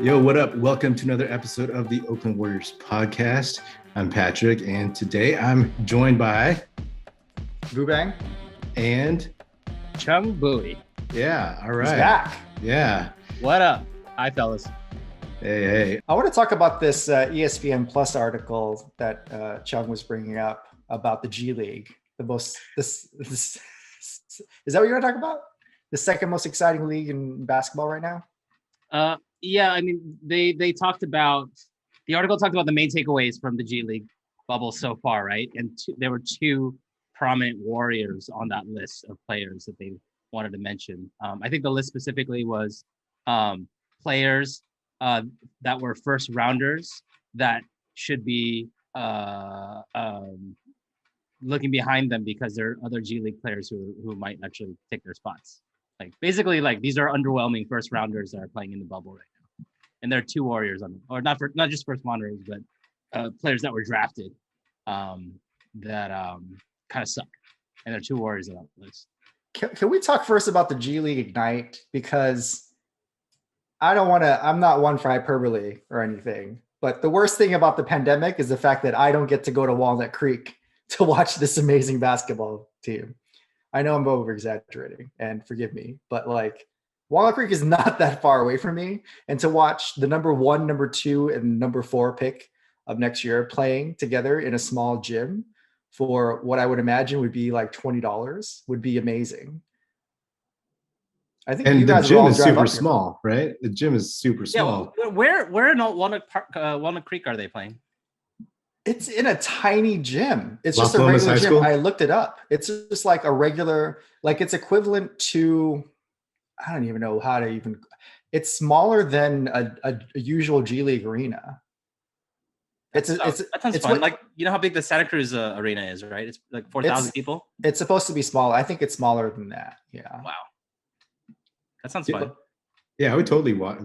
Yo, what up? Welcome to another episode of the Oakland Warriors podcast. I'm Patrick, and today I'm joined by Bubang and Chuong Bui. Yeah, all right. He's back. Yeah. What up? Hi, fellas. Hey. I want to talk about this ESPN Plus article that Chuong was bringing up about the G League. This is that what you're going to talk about? The second most exciting league in basketball right now? Yeah, I mean, they talked about, the article talked about the main takeaways from the G League bubble so far, right? And there were two prominent Warriors on that list of players that they wanted to mention. I think the list specifically was players that were first rounders that should be looking behind them because there are other G League players who might actually take their spots. Basically, these are underwhelming first rounders that are playing in the bubble right now, and there are two Warriors on them, or not just first rounders, but players that were drafted that kind of suck, and there are two Warriors on that list. Can we talk first about the G League Ignite? Because I'm not one for hyperbole or anything, but the worst thing about the pandemic is the fact that I don't get to go to Walnut Creek to watch this amazing basketball team. I know I'm over exaggerating, and forgive me, but Walnut Creek is not that far away from me. And to watch the number 1, number 2, and number 4 pick of next year playing together in a small gym for what I would imagine would be like $20 would be amazing. I think you guys the gym all is drive super up small, right? The gym is super small. Yeah, where in Walnut Creek are they playing? It's in a tiny gym. It's Las just a Lomas regular High gym. School? I looked it up. It's just like a regular, it's equivalent to, I don't even know how to even, it's smaller than a usual G League arena. That sounds fun. You know how big the Santa Cruz arena is, right? It's like 4,000 people. It's supposed to be smaller. I think it's smaller than that. Yeah. Wow. That sounds fun. Yeah, I would totally watch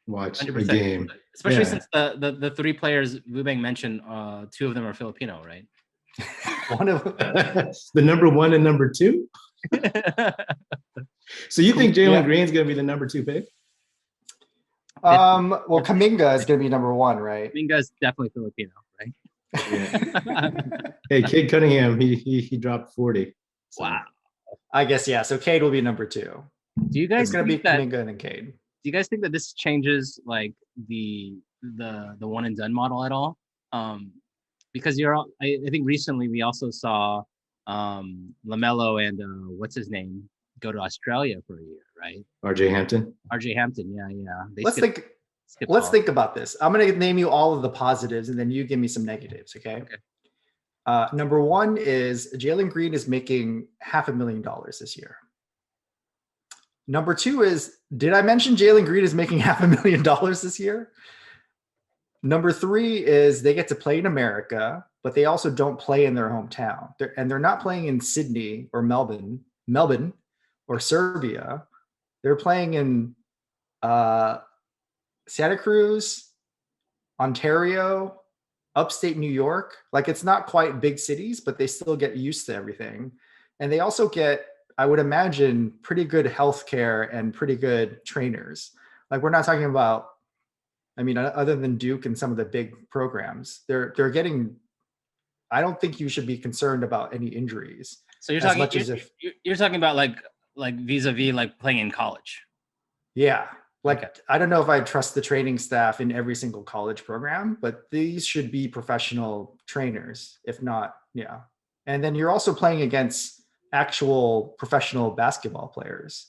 100%. a game. Especially since the three players Bubang mentioned, 2 of them are Filipino, right? One of the number 1 and number 2. So you think Jalen Green's going to be the number 2 pick? Well, Kuminga is going to be number 1, right? Kuminga is definitely Filipino, right? Yeah. Hey, Cade Cunningham, he dropped 40. So. Wow. I guess, yeah. So Cade will be number 2. Do you guys it's going to be Kuminga and then Cade. Do you guys think that this changes the one and done model at all? Because I think recently we also saw LaMelo and what's his name go to Australia for a year, right? RJ Hampton, yeah. Let's think about this. I'm going to name you all of the positives, and then you give me some negatives, okay? Number 1 is Jalen Green is making $500,000 this year. Number 2 is, did I mention Jalen Green is making $500,000 this year? Number 3 is they get to play in America, but they also don't play in their hometown. They're not playing in Sydney or Melbourne or Serbia. They're playing in Santa Cruz, Ontario, upstate New York. It's not quite big cities, but they still get used to everything. And they also get, I would imagine, pretty good healthcare and pretty good trainers. We're not talking about, other than Duke and some of the big programs, they're getting, I don't think you should be concerned about any injuries. So you're talking about vis-a-vis playing in college. Yeah. I don't know if I trust the training staff in every single college program, but these should be professional trainers, if not, yeah. And then you're also playing against actual professional basketball players.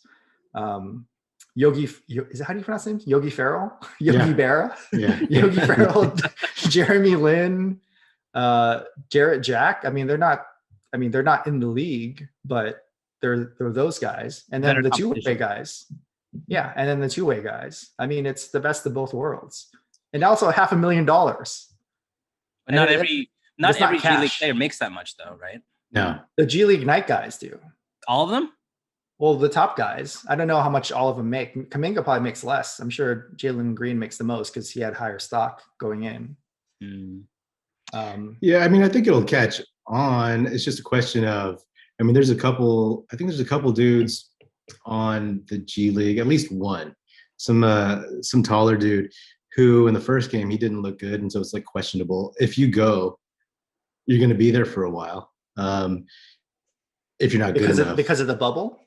Yogi, is that how do you pronounce his name? Yogi Ferrell? Yogi Berra? Yeah. Yogi Ferrell, Jeremy Lin, Jarrett Jack. They're not in the league, but they're those guys. And then the two-way guys. Yeah, and then the two-way guys. It's the best of both worlds. And also $500,000. But not every G League player makes that much though, right? No. The G League Ignite guys do. All of them? Well, the top guys. I don't know how much all of them make. Kuminga probably makes less. I'm sure Jalen Green makes the most because he had higher stock going in. Yeah, I think it'll catch on. It's just a question of, there's a couple dudes on the G League, at least one some taller dude who in the first game he didn't look good, and so it's like questionable. If you go, you're going to be there for a while. If you're not good enough because of the bubble.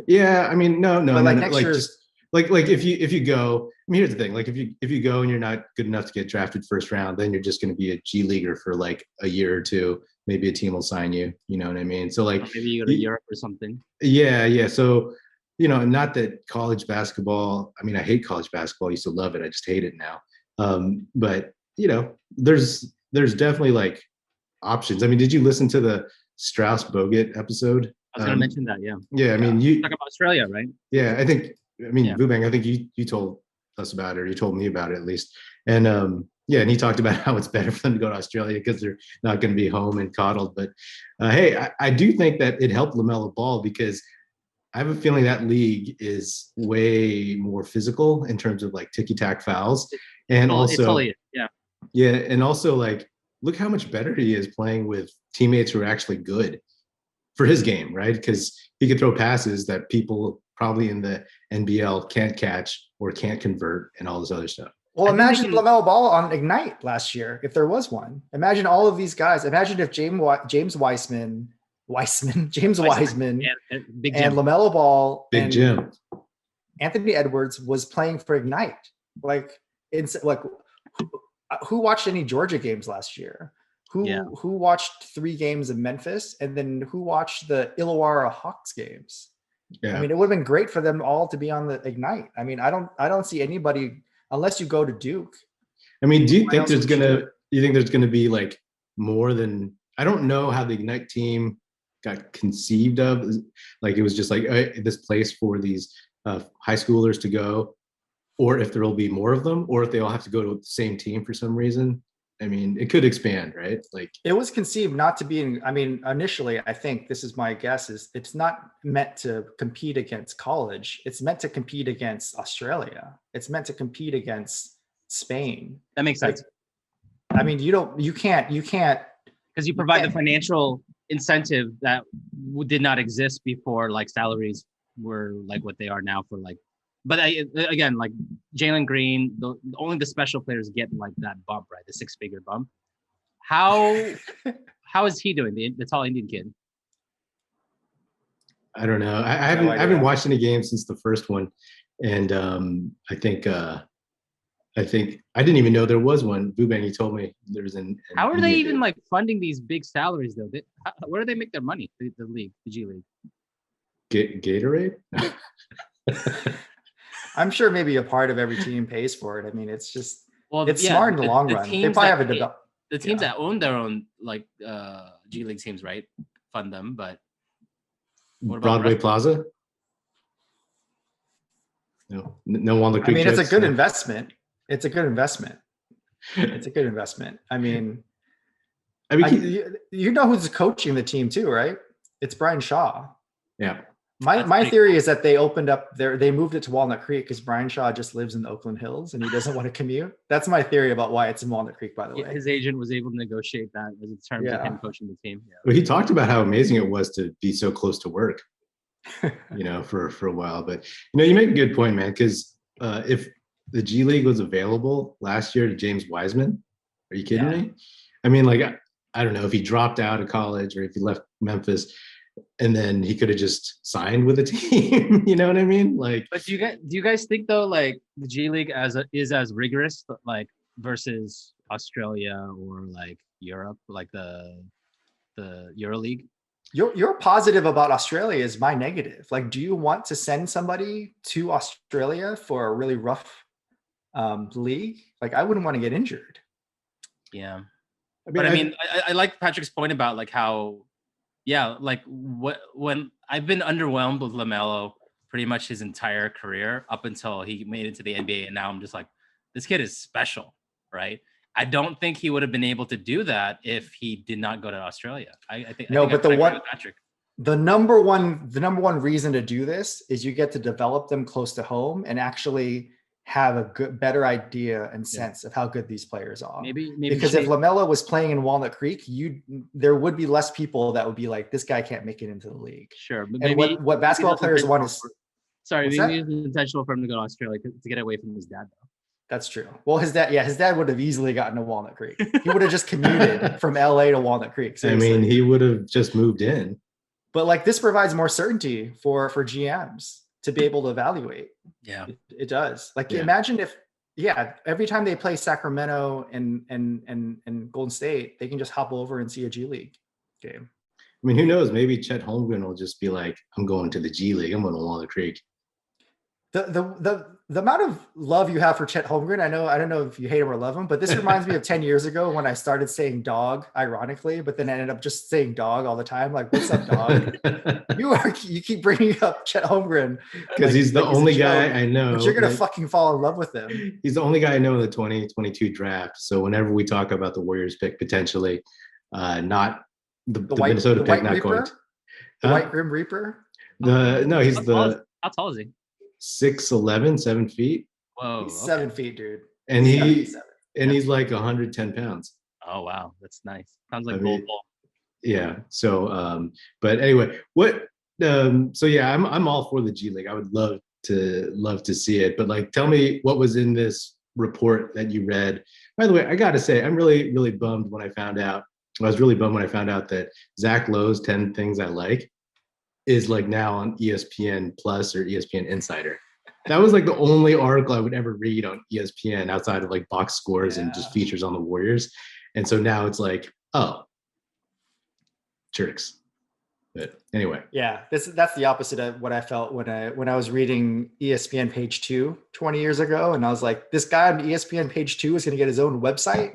Yeah, I mean, no, But like no, next like year's- just like if you go. I mean, here's the thing: like if you go and you're not good enough to get drafted first round, then you're just going to be a G leaguer for like a year or two. Maybe a team will sign you. You know what I mean? So like Or maybe you go to Europe or something. yeah. So not that college basketball. I mean, I hate college basketball. I used to love it. I just hate it now. But there's definitely like options. I mean, did you listen to the Strauss Bogut episode? I was going to mention that. Yeah. Yeah, I mean, you talk about Australia, right? Yeah, I mean, Yeah. Vubang, I think you told us about it, or you told me about it at least. And yeah, and he talked about how it's better for them to go to Australia because they're not going to be home and coddled. But hey, I do think that it helped LaMelo Ball because I have a feeling that league is way more physical in terms of like ticky-tack fouls. And yeah, and also like look how much better he is playing with teammates who are actually good for his game, right? Because he could throw passes that people probably in the NBL can't catch or can't convert and all this other stuff. Well, imagine LaMelo Ball on Ignite last year, if there was one. Imagine all of these guys. Imagine if James Wiseman, and LaMelo Ball Big and Jim, Anthony Edwards was playing for Ignite. Like, it's like who watched any Georgia games last year? Who watched 3 games of Memphis, and then who watched the Illawarra Hawks games? Yeah. I mean, it would have been great for them all to be on the Ignite. I mean, I don't see anybody unless you go to Duke. I mean, do you think there's gonna be like more than, I don't know how the Ignite team got conceived of. Like it was just like this place for these high schoolers to go, or if there will be more of them, or if they all have to go to the same team for some reason. I mean, it could expand, right? Like it was conceived not to be initially, I think this is my guess, is it's not meant to compete against college. It's meant to compete against Australia. It's meant to compete against Spain. That makes sense. I mean, you can't because you provide the financial incentive that did not exist before, like salaries were like what they are now for like. But again, like Jalen Green, only the special players get like that bump, right? The 6-figure bump. How is he doing? The tall Indian kid. I don't know. I haven't watched any games since the first one, and I think I didn't even know there was one. Vubang, he told me there was an how are they even like funding these big salaries though? Where do they make their money? The league, the G League. Gatorade. I'm sure maybe a part of every team pays for it. I mean, it's just it's smart in the long run. They probably have the teams that own their own like G League teams, right? Fund them, but what about Broadway Plaza? No Walnut Creek. I mean, it's a good investment. It's a good investment. I mean, you know who's coaching the team too, right? It's Brian Shaw. Yeah. My theory is that they moved it to Walnut Creek because Brian Shaw just lives in the Oakland Hills and he doesn't want to commute. That's my theory about why it's in Walnut Creek, by the way. His agent was able to negotiate that as in terms of him coaching the team. Yeah. Well, he talked about how amazing it was to be so close to work, for a while. But, you make a good point, man, because if the G League was available last year to James Wiseman, are you kidding me? I mean, like, I don't know if he dropped out of college or if he left Memphis, and then he could have just signed with a team. You know what I mean? Like, but do you guys think though, like the G League is as rigorous, like versus Australia or like Europe, like the EuroLeague? Your positive about Australia is my negative. Like, do you want to send somebody to Australia for a really rough league? Like, I wouldn't want to get injured. Yeah, I like Patrick's point about like how. Yeah, like when I've been underwhelmed with LaMelo pretty much his entire career up until he made it to the NBA, and now I'm just like, this kid is special, right? I don't think he would have been able to do that if he did not go to Australia. I think the number one reason to do this is you get to develop them close to home and actually have a better idea and sense of how good these players are. Maybe because if LaMelo was playing in Walnut Creek, there would be less people that would be like, this guy can't make it into the league. Sure. But what basketball players want is Sorry, What's maybe that? it was intentional for him to go to Australia to get away from his dad, though. That's true. Well, his dad would have easily gotten to Walnut Creek. He would have just commuted from LA to Walnut Creek. Seriously. I mean, he would have just moved in. But like this provides more certainty for GMs to be able to evaluate. Yeah, it does. Like Yeah. imagine if every time they play Sacramento and Golden State, they can just hop over and see a G League game. I mean, who knows? Maybe Chet Holmgren will just be like, I'm going to the G League. I'm going to Walnut Creek. The amount of love you have for Chet Holmgren, I don't know if you hate him or love him, but this reminds me of 10 years ago when I started saying dog, ironically, but then I ended up just saying dog all the time. Like, what's up, dog? You keep bringing up Chet Holmgren because he's the only guy I know. But you're gonna fucking fall in love with him. He's the only guy I know in the 2022 draft. So whenever we talk about the Warriors pick potentially, not the Minnesota pick, not going to the White Grim Reaper. He's how tall is he? 6'11", 7 feet. Whoa, he's 7 feet, dude. And he's like 110 pounds. Oh wow, that's nice. Sounds like gold ball. Yeah. So, but anyway, so yeah, I'm all for the G League. I would love to see it. But like, tell me what was in this report that you read. By the way, I got to say, I'm really, really bummed when I found out. I was really bummed when I found out that Zach Lowe's 10 Things I Like is like now on ESPN Plus or ESPN Insider. That was like the only article I would ever read on ESPN outside of like box scores and just features on the Warriors. And so now it's like, oh, jerks. But anyway. Yeah, that's the opposite of what I felt when I was reading ESPN page 2 20 years ago. And I was like, this guy on ESPN page 2 is going to get his own website.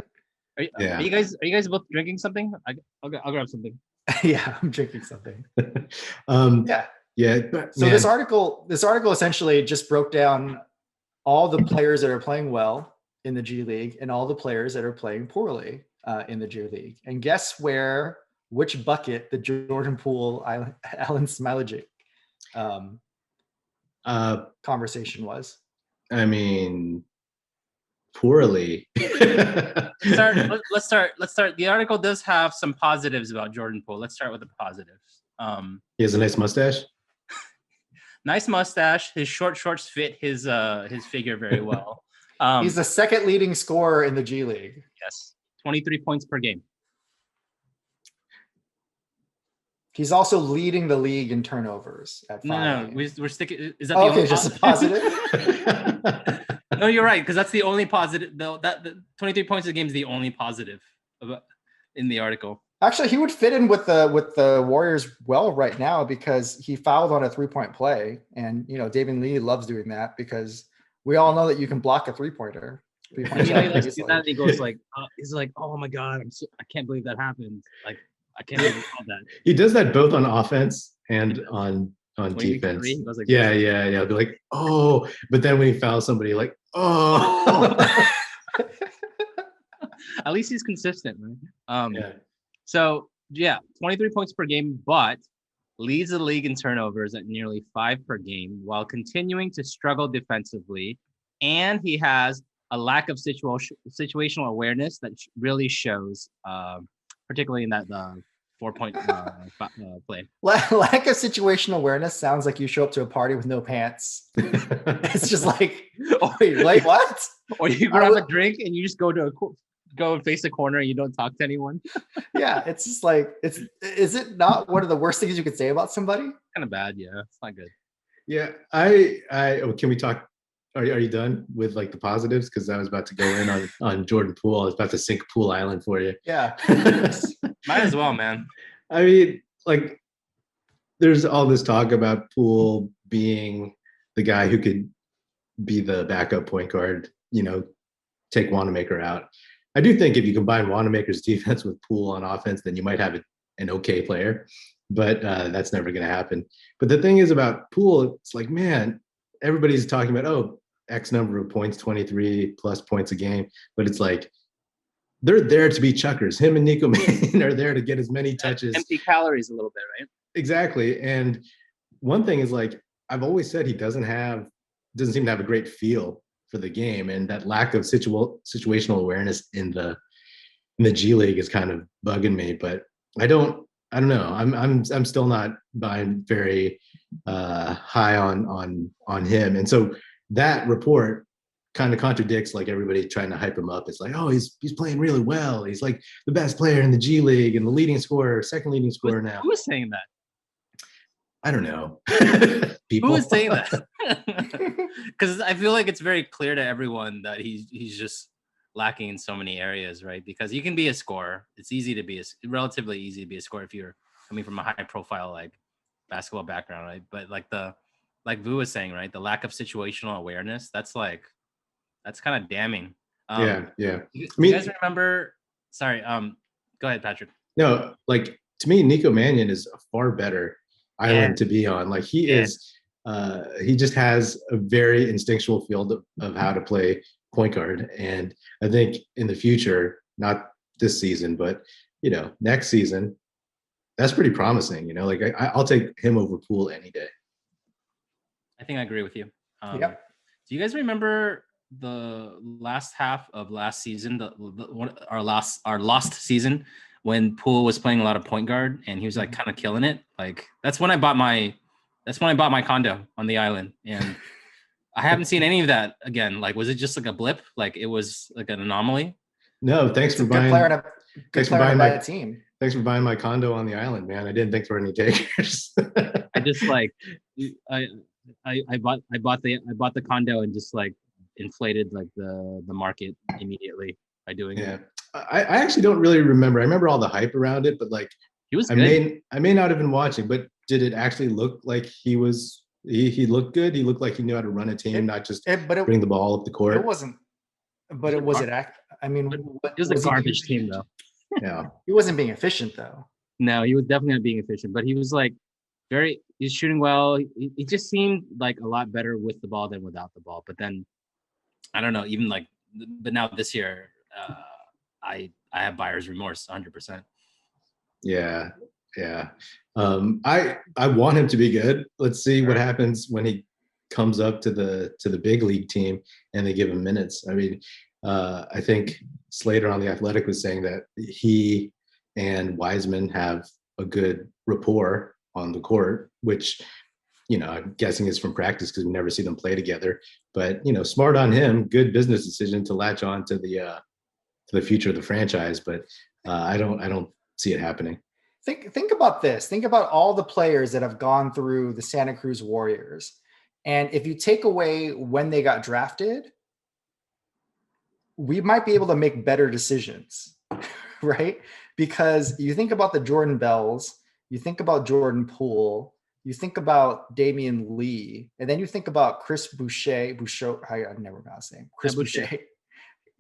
Are you guys both drinking something? I'll grab something. Yeah, I'm drinking something. Yeah. So this article essentially just broke down all the players that are playing well in the G League and all the players that are playing poorly in the G League. And guess which bucket the Jordan Poole, Alen Smailagić conversation was? I mean, poorly. Let's start. The article does have some positives about Jordan Poole. Let's start with the positives. He has a nice mustache. Nice mustache. His short shorts fit his figure very well. He's the second leading scorer in the G League. Yes, 23 points per game. He's also leading the league in turnovers at 5. No, we're sticking. Is that okay? Just a positive. No, you're right, because that's the only positive. Though that the 23 points a game is the only positive in the article. Actually, he would fit in with the Warriors well right now because he fouled on a 3-point play, and David Lee loves doing that because we all know that you can block a 3-pointer. He goes like, he's like, oh my god, I can't believe that happened. Like, I can't believe that. He does that both on offense and on defense. Like, yeah. I'll be like, oh, but then when he fouls somebody, like, oh. At least he's consistent, right? Yeah. So, 23 points per game, but leads the league in turnovers at nearly 5 per game while continuing to struggle defensively. And he has a lack of situational awareness that really shows, particularly in that 4-point play. Lack of situational awareness sounds like you show up to a party with no pants. It's just like, oh, wait, like what? Or you grab a drink and you just go and face a corner and you don't talk to anyone. Yeah, it's just like, is it not one of the worst things you could say about somebody? Kind of bad, yeah. It's not good. Yeah, can we talk? Are you done with like the positives? Because I was about to go in on Jordan Poole. I was about to sink Poole Island for you. Yeah. Might as well, man. I mean, like, there's all this talk about Poole being the guy who could be the backup point guard, take Wanamaker out. I do think if you combine Wanamaker's defense with Poole on offense, then you might have an okay player, but that's never going to happen. But the thing is about Poole, it's like, man, everybody's talking about, X number of points, 23 plus points a game, but it's like, they're there to be chuckers. Him and Nico Mannion are there to get as many touches. Empty calories a little bit, right? Exactly. And one thing is, like, I've always said, he doesn't seem to have a great feel for the game, and that lack of situational awareness in the G League is kind of bugging me. But I don't know. I'm still not buying very high on him. And so that report kind of contradicts like everybody trying to hype him up. It's like, oh, he's playing really well. He's like the best player in the G League and the leading scorer, second leading scorer now. Who was saying that? I don't know. People. Who is saying that? Because I feel like it's very clear to everyone that he's just lacking in so many areas, right? Because you can be a scorer. It's relatively easy to be a scorer if you're coming from a high profile like basketball background, right? But like Vu was saying, right, the lack of situational awareness, that's kind of damning. Yeah. You guys remember? Sorry, go ahead, Patrick. No, like to me, Nico Mannion is a far better island to be on. Like he is, he just has a very instinctual feel of how to play point guard. And I think in the future, not this season, but next season, that's pretty promising. Like I'll take him over Poole any day. I think I agree with you. Yep. Do you guys remember the last half of last season, our lost season, when Poole was playing a lot of point guard and he was like kind of killing it? Like that's when I bought my condo on the island, and I haven't seen any of that again. Like, was it just like a blip? Like it was like an anomaly? No, thanks for buying. Thanks for buying my team. Thanks for buying my condo on the island, man. I didn't think there were any takers. I just like I bought the condo and just like inflated like the market immediately by doing it. I actually don't really remember. I remember all the hype around it, but like he was good. I may not have been watching, but did it actually look like he looked good? He looked like he knew how to run a team, not just bring the ball up the court. It wasn't, but it wasn't. I mean, it was a garbage team though. Yeah, he wasn't being efficient though. No, he was definitely not being efficient, but he was like he's shooting well. He just seemed like a lot better with the ball than without the ball. But then I don't know, even like, but now this year, I have buyer's remorse 100%. Yeah. I want him to be good. Let's see what happens when he comes up to the big league team and they give him minutes. I mean, I think Slater on The Athletic was saying that he and Wiseman have a good rapport on the court, which I'm guessing is from practice because we never see them play together. But smart on him, good business decision to latch on to the future of the franchise. But I don't see it happening. Think about this. Think about all the players that have gone through the Santa Cruz Warriors, and if you take away when they got drafted, we might be able to make better decisions, right? Because you think about the Jordan Bells, you think about Jordan Poole, you think about Damian Lee, and then you think about Chris Boucher, I've never got his name, Chris Boucher,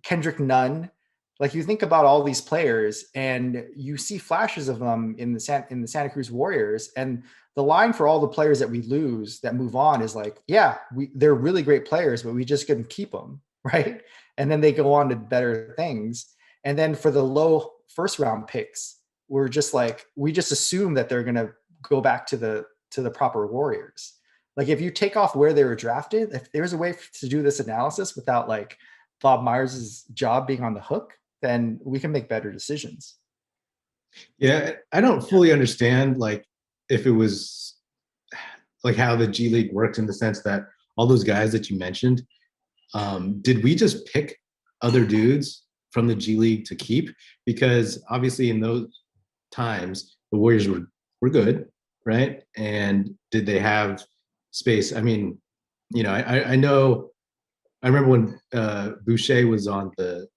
Kendrick Nunn. Like you think about all these players and you see flashes of them in the Santa Cruz Warriors, and the line for all the players that we lose that move on is like, they're really great players, but we just couldn't keep them, right? And then they go on to better things. And then for the low first round picks, we just assume that they're going to go back to the proper Warriors. Like if you take off where they were drafted, if there's a way to do this analysis without like Bob Myers' job being on the hook, then we can make better decisions. Yeah, I don't fully understand like if it was like how the G League works in the sense that all those guys that you mentioned, did we just pick other dudes from the G League to keep? Because obviously in those times the Warriors were good, right? And did they have space? I mean, I know. I remember when Boucher was on the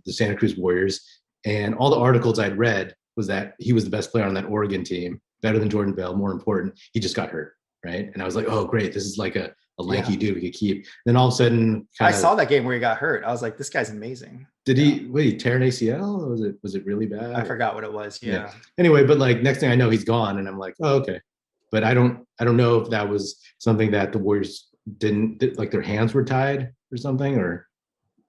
Santa Cruz Warriors, and all the articles I'd read was that he was the best player on that Oregon team, better than Jordan Bell, more important. He just got hurt, right? And I was like, oh, great. This is like a lanky dude we could keep. Then all of a sudden, I saw that game where he got hurt. I was like, this guy's amazing. Did he tear an ACL? Or was it really bad? I forgot what it was. Yeah. Anyway, but like next thing I know, he's gone, and I'm like, oh, okay. But I don't know if that was something that the Warriors didn't like. Their hands were tied or something, or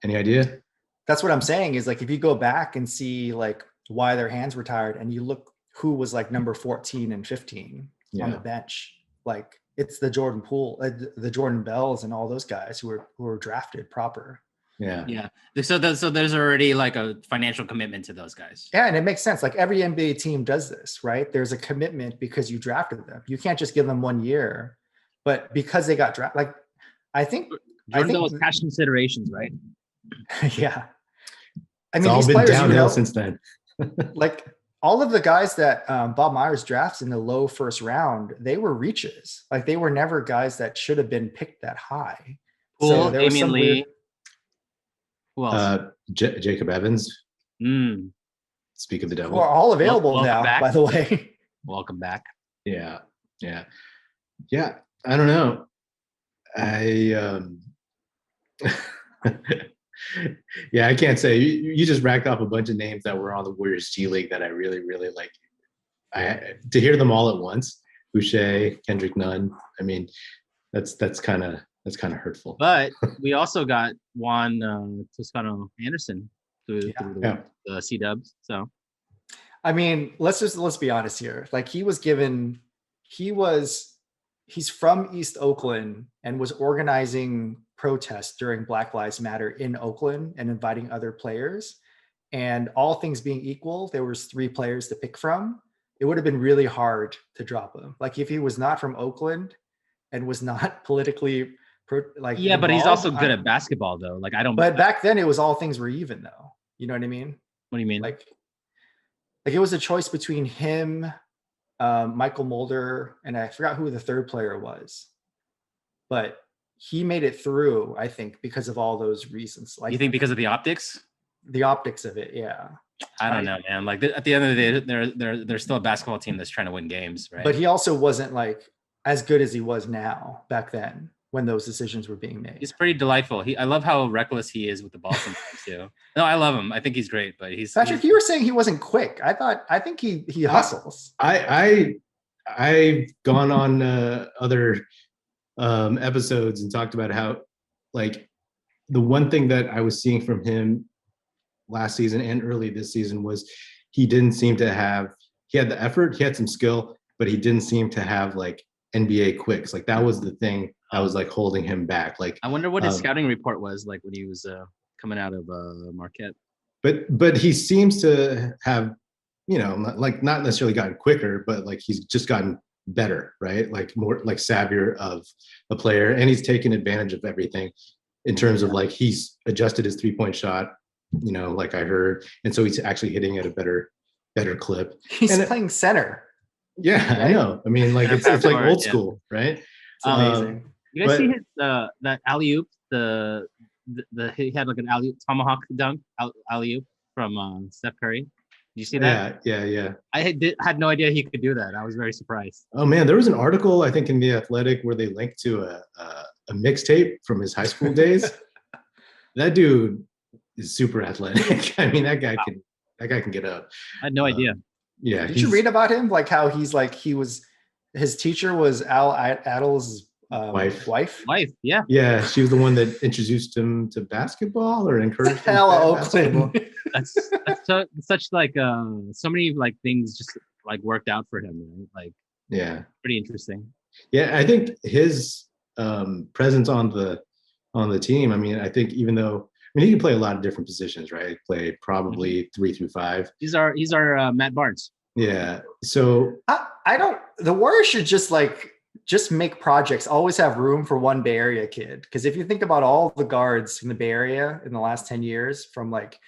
any idea? That's what I'm saying is like if you go back and see like why their hands were tired and you look who was like number 14 and 15 on the bench, like it's the Jordan Poole, the Jordan Bells and all those guys who were drafted proper. Yeah. So there's already like a financial commitment to those guys. Yeah, and it makes sense. Like every NBA team does this, right? There's a commitment because you drafted them. You can't just give them 1 year but because they got drafted, like I think those cash considerations, right? yeah. I It's mean, all these been players, downhill since then. like all of the guys that Bob Myers drafts in the low first round, they were reaches. Like they were never guys that should have been picked that high. Poole, So there was Damian some Lee. weird. Who else? Jacob Evans. Speak of the devil. Who are all available now, back. by the way. Welcome back. Yeah. I don't know. Yeah, I can't say. You just racked off a bunch of names that were on the Warriors G League that I really, really like. To hear them all at once, Boucher, Kendrick Nunn. I mean, that's kind of hurtful. But we also got Juan Toscano-Anderson through the C Dubs. So, I mean, let's be honest here. Like he's from East Oakland and was organizing protests during Black Lives Matter in Oakland and inviting other players. And all things being equal, there was 3 players to pick from. It would have been really hard to drop him. Like if he was not from Oakland and was not politically but he's also good at basketball though. Like I don't. But back then it was all things were even though. You know what I mean? What do you mean? Like it was a choice between him, Michael Mulder, and I forgot who the third player was. But he made it through, I think, because of all those reasons. Like you think because of the optics? The optics of it, yeah. I don't know, man. Like at the end of the day, they're still a basketball team that's trying to win games, right? But he also wasn't like as good as he was now back then when those decisions were being made. He's pretty delightful. I love how reckless he is with the ball sometimes too. No, I love him. I think he's great, but Patrick, you were saying he wasn't quick. I think he hustles. I've gone on other episodes and talked about how like the one thing that I was seeing from him last season and early this season was he didn't seem to have, he had the effort, he had some skill, but he didn't seem to have like NBA quicks. Like that was the thing that was like holding him back. Like I wonder what his scouting report was like when he was coming out of Marquette. But he seems to have, like not necessarily gotten quicker, but like he's just gotten better, right? Like more like savvier of a player, and he's taken advantage of everything in terms of like he's adjusted his 3-point shot, like I heard, and so he's actually hitting at a better clip. He's playing center. Yeah, right? I know. I mean, like it's like old school, right? It's amazing. You guys see his that alley oop? The he had like an alley tomahawk dunk alley oop from Steph Curry. Did you see that? Yeah. I had no idea he could do that. I was very surprised. Oh man, there was an article I think in The Athletic where they linked to a mixtape from his high school days. That dude is super athletic. I mean, that guy can get up. I had no idea. Yeah. Did you read about him? Like how his teacher was Al Adel's wife. Yeah. Yeah, she was the one that introduced him to basketball or encouraged him. Hell, Oakland. That's such like so many like things just like worked out for him. Right? Like yeah, pretty interesting. Yeah, I think his presence on the team. I mean, I think even though he can play a lot of different positions, right? Play probably 3 through 5. He's our Matt Barnes. Yeah. So I don't. The Warriors should just make projects. Always have room for one Bay Area kid. Because if you think about all the guards in the Bay Area in the last 10 years, from like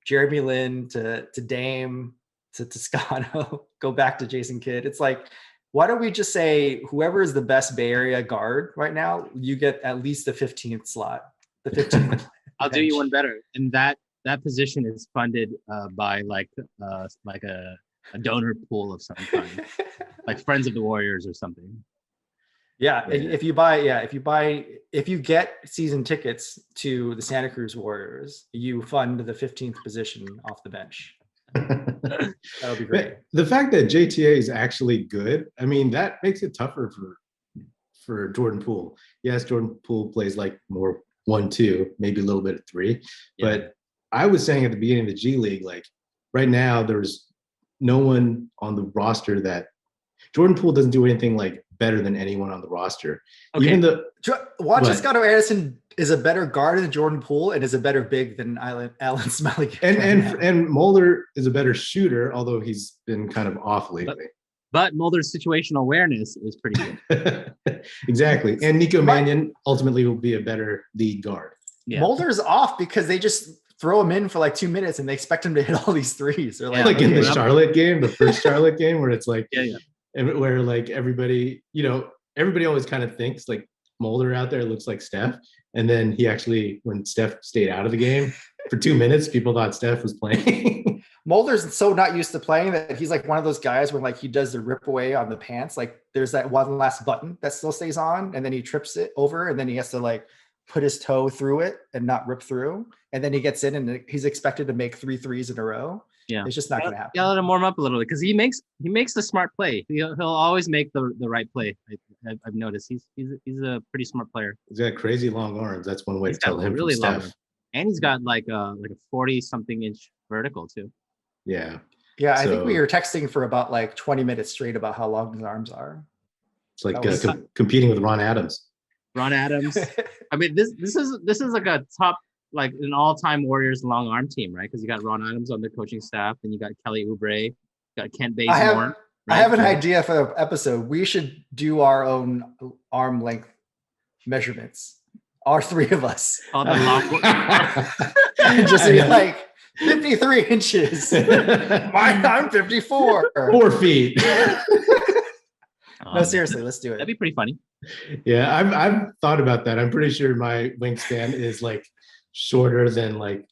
Jeremy Lin to Dame to Toscano, go back to Jason Kidd. It's like, why don't we just say whoever is the best Bay Area guard right now, you get at least the 15th slot. The 15th. I'll do you one better. And that position is funded by like a donor pool of some kind, like Friends of the Warriors or something. Yeah, if you get season tickets to the Santa Cruz Warriors, you fund the 15th position off the bench. That'll be great. The fact that JTA is actually good, I mean, that makes it tougher for Jordan Poole. Yes, Jordan Poole plays like more 1-2, maybe a little bit of 3. Yeah. But I was saying at the beginning of the G League, like right now, there's no one on the roster that Jordan Poole doesn't do anything like better than anyone on the roster. Okay. Even Juan Toscano-Anderson is a better guard than Jordan Poole and is a better big than Alen Smiley. And Mulder is a better shooter, although he's been kind of off lately. But Mulder's situational awareness is pretty good. Exactly. And Nico Mannion ultimately will be a better lead guard. Yeah. Mulder's off because they just throw him in for like 2 minutes and they expect him to hit all these threes. They're Like in the Charlotte game, the first Charlotte game, where it's like, where like everybody, everybody always kind of thinks like Mulder out there looks like Steph. And then he actually, when Steph stayed out of the game for 2 minutes, people thought Steph was playing. Mulder's so not used to playing that he's like one of those guys when like he does the rip away on the pants. Like there's that one last button that still stays on and then he trips it over and then he has to like put his toe through it and not rip through. And then he gets in and he's expected to make 3 threes in a row. Yeah. It's just not going to happen. Yeah, let him warm up a little bit because he makes the smart play. He'll always make the right play. I've noticed he's a pretty smart player. He's got crazy long arms. That's one way to tell him really from long Steph. And he's got like a 40-something inch vertical too. Yeah. Yeah, I think we were texting for about like 20 minutes straight about how long his arms are. It's like competing with Ron Adams. Ron Adams. I mean, this is like a top, like an all-time Warriors long arm team, right? Because you got Ron Adams on the coaching staff, and you got Kelly Oubre, you got Kent Bazemore. I have an idea for the episode. We should do our own arm length measurements. Our 3 of us. Just be like 53 inches. I'm 54. 4 feet. No, seriously, let's do it. That'd be pretty funny. Yeah, I've thought about that. I'm pretty sure my wingspan is like shorter than like,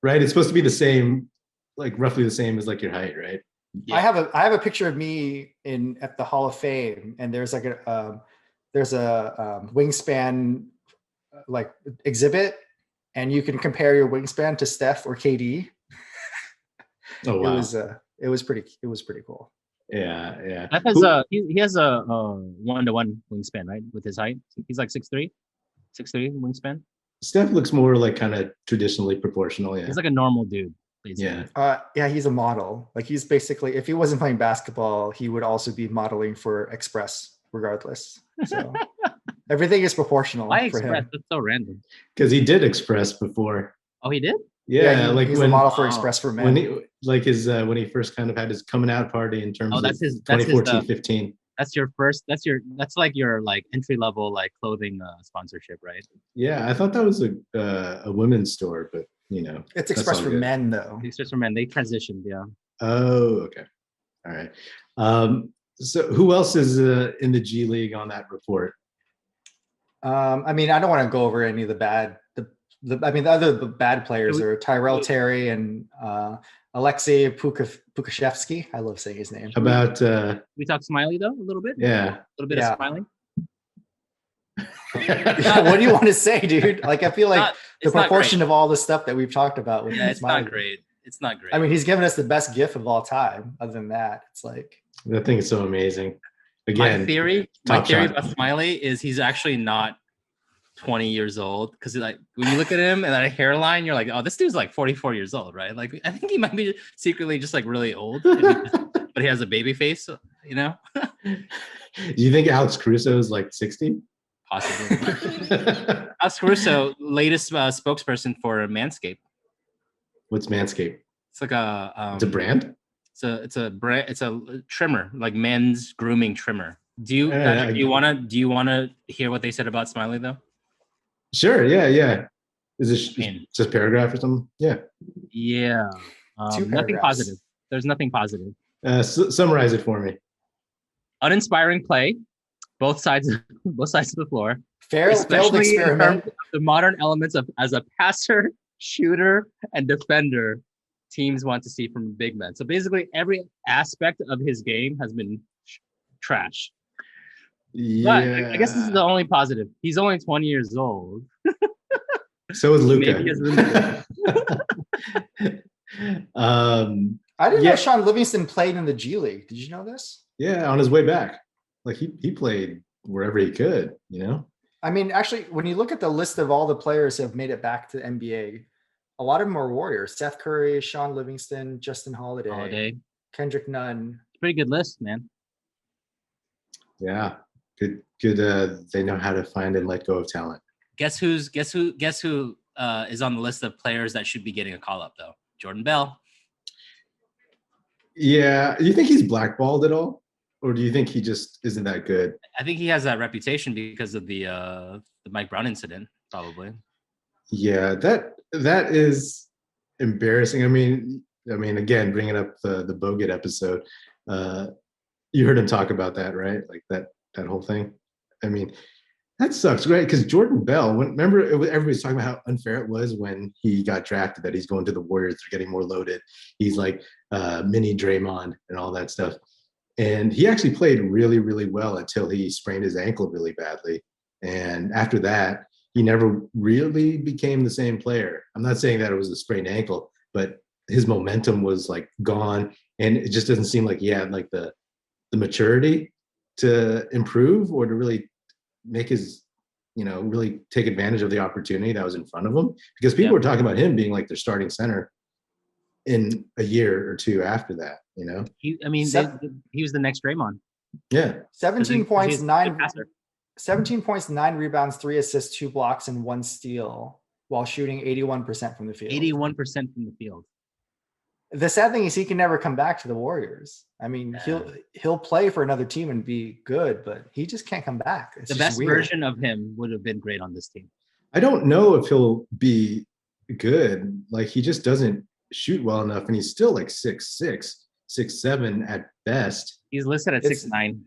right? It's supposed to be the same, like roughly the same as like your height, right? Yeah. I have a picture of me at the Hall of Fame, and there's like a wingspan like exhibit, and you can compare your wingspan to Steph or KD. Oh wow! It was pretty cool. Yeah. He has a 1-to-1 wingspan, right? With his height, he's like 6'3" wingspan. Steph looks more like kind of traditionally proportional. Yeah, he's like a normal dude. Basically. Yeah. He's a model. Like he's basically, if he wasn't playing basketball, he would also be modeling for Express, regardless. So everything is proportional. Why for Express? him. That's so random. Because he did Express before. Oh, he did? Yeah, like he's a model for Express for Men. When he first kind of had his coming out party in terms of 2014-15. That's like your like entry level like clothing sponsorship, right? Yeah, I thought that was a women's store, but it's Express for Men though. Express for Men. They transitioned, yeah. Oh, okay. All right. So who else is in the G League on that report? I mean, I don't want to go over any of the bad. The other bad players are Tyrell Terry and Alexei Pukashevsky. I love saying his name. How about we talk Smiley though a little bit? Yeah. A little bit of Smiley. What do you want to say, dude? Like I feel like the proportion of all the stuff that we've talked about with it's Smiley. not great. It's not great. I mean, he's given us the best GIF of all time. Other than that, it's like I think it's so amazing. Again, my theory about Smiley is he's actually not 20 years old, because like when you look at him and that hairline, you're like, oh, this dude's like 44 years old, right? Like I think he might be secretly just like really old, but he has a baby face, Do you think Alex Caruso is like 60? Possibly. Alex Caruso, latest spokesperson for Manscaped. What's Manscaped? It's like it's a brand. It's a brand. It's a trimmer, like men's grooming trimmer. Do you want to hear what they said about Smiley though? Sure. Yeah. Is this just paragraph or something? Yeah. Yeah. Nothing positive. There's nothing positive. Summarize it for me. Uninspiring play, both sides of the floor. Failed experiment. The modern elements of as a passer, shooter, and defender teams want to see from big men. So basically, every aspect of his game has been trash. Yeah. But I guess this is the only positive. He's only 20 years old. So is Luka. Maybe he has room to I didn't know Sean Livingston played in the G League. Did you know this? Yeah, on his way back. Like he played wherever he could, I mean, actually, when you look at the list of all the players who have made it back to the NBA, a lot of them are Warriors. Seth Curry, Sean Livingston, Justin Holiday. Kendrick Nunn. Pretty good list, man. Yeah. Good. They know how to find and let go of talent. Guess who is on the list of players that should be getting a call up though? Jordan Bell. Yeah. You think he's blackballed at all? or do you think he just isn't that good? I think he has that reputation because of the Mike Brown incident, probably. Yeah, that is embarrassing. I mean, again, bringing up the Bogut episode, you heard him talk about that, right? Like that whole thing. I mean, that sucks, right? Because Jordan Bell, remember, everybody's talking about how unfair it was when he got drafted, that he's going to the Warriors, they're getting more loaded. He's like mini Draymond and all that stuff. And he actually played really, really well until he sprained his ankle really badly. And after that, he never really became the same player. I'm not saying that it was a sprained ankle, but his momentum was like gone. And it just doesn't seem like he had like the maturity to improve or to really make his, really take advantage of the opportunity that was in front of him. Because people were talking about him being like their starting center in a year or two after that, He was the next Draymond. Yeah. 17 points, 9 rebounds, 3 assists, 2 blocks, and 1 steal while shooting 81% from the field. 81% from the field. The sad thing is he can never come back to the Warriors. I mean, he'll play for another team and be good, but he just can't come back. It's the best version of him would have been great on this team. I don't know if he'll be good. Like, he just doesn't shoot well enough, and he's still like 6'6", 6'7" at best. He's listed at 6'9".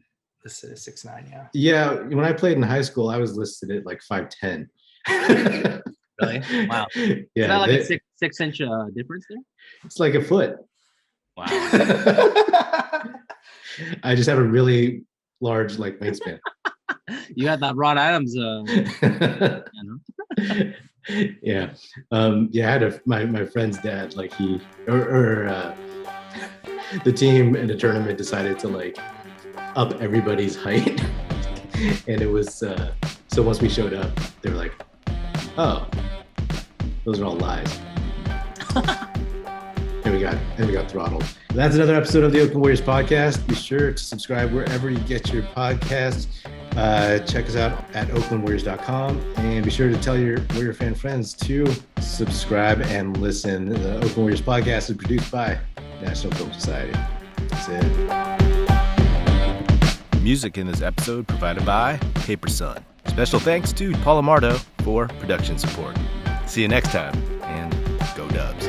This is 6'9", yeah. Yeah, when I played in high school, I was listed at like 5'10". Really? Wow. Yeah. Is that like a 6-inch difference there? It's like a foot. Wow. I just have a really large like wingspan. You had that Ron Adams. Yeah. I had my friend's dad, like he the team in the tournament decided to like up everybody's height. And it was so once we showed up, they were like, oh, those are all lies. and we got throttled. That's another episode of the Oakland Warriors podcast. Be sure to subscribe wherever you get your podcasts. Check us out at oaklandwarriors.com, and be sure to tell your Warrior fan friends to subscribe and listen. The Oakland Warriors podcast is produced by National Film Society. That's it. Music in this episode provided by Paper Sun. Special thanks to Paul Amardo for production support. See you next time, and go Dubs.